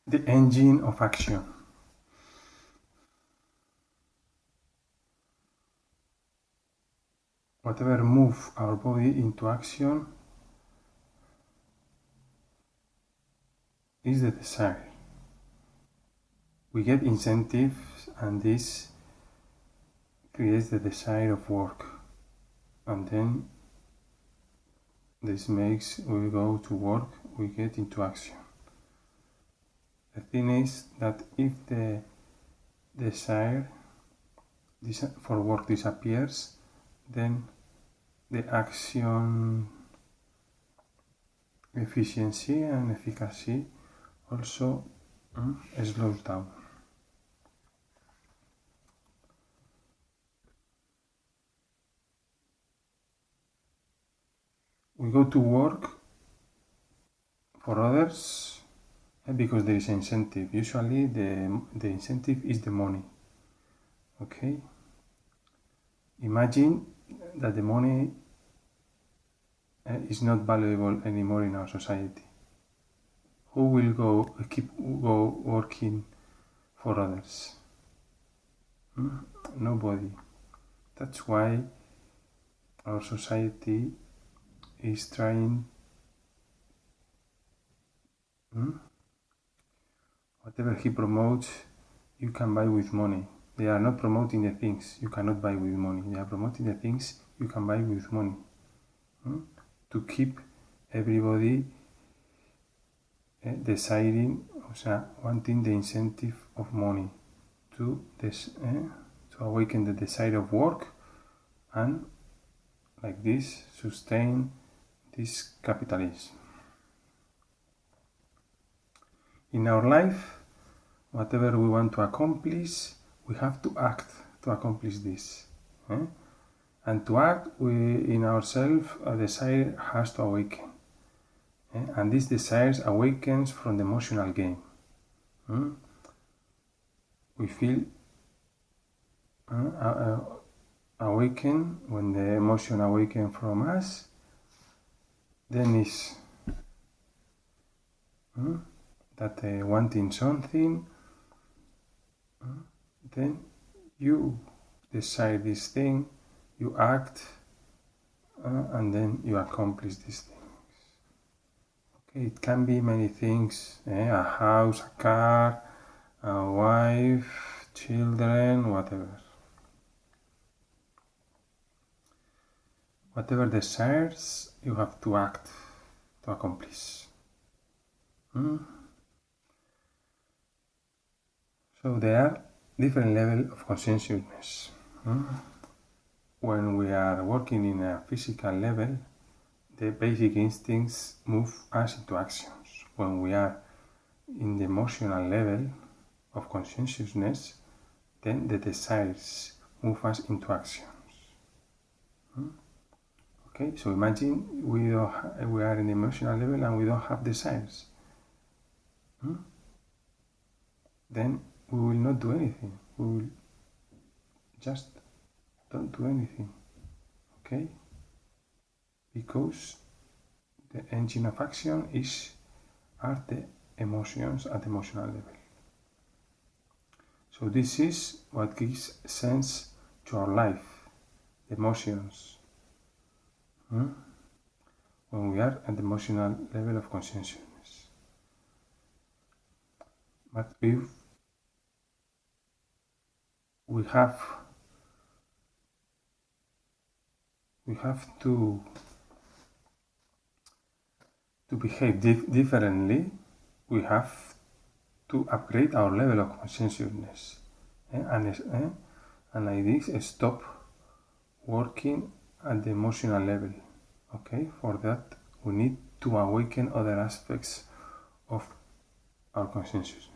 the engine of action. Whatever moves our body into action is the desire. We get incentives, and this creates the desire of work, and then this makes we go to work, we get into action. The thing is that if the desire for work disappears, then the action efficiency and efficacy also slows down. We go to work for others because there is an incentive. Usually the incentive is the money. Okay? Imagine that the money is not valuable anymore in our society. Who will keep working for others? Nobody. That's why our society is trying whatever he promotes, you can buy with money. They are not promoting the things you cannot buy with money. They are promoting the things you can buy with money. To keep everybody deciding, wanting the incentive of money to awaken the desire of work, and like this sustain this capitalism. In our life, whatever we want to accomplish, we have to act to accomplish this. And to act, in ourselves, a desire has to awaken. And this desire awakens from the emotional game. We feel awaken. When the emotion awakens from us, then is that wanting something, then you decide this thing, you act, and then you accomplish these things. Okay, it can be many things, a house, a car, a wife, children, whatever. Whatever desires, you have to act to accomplish. So there are different levels of conscientiousness. When we are working in a physical level, the basic instincts move us into actions. When we are in the emotional level of conscientiousness, then the desires move us into actions. Okay, so imagine we are in the emotional level and we don't have desires. Then we will not do anything. We will just don't do anything. Okay? Because the engine of action are the emotions at the emotional level. So this is what gives sense to our life, the emotions. When we are at the emotional level of consciousness. But if we have to behave differently, we have to upgrade our level of consciousness, and like this stop working at the emotional level. Okay, for that we need to awaken other aspects of our consciousness.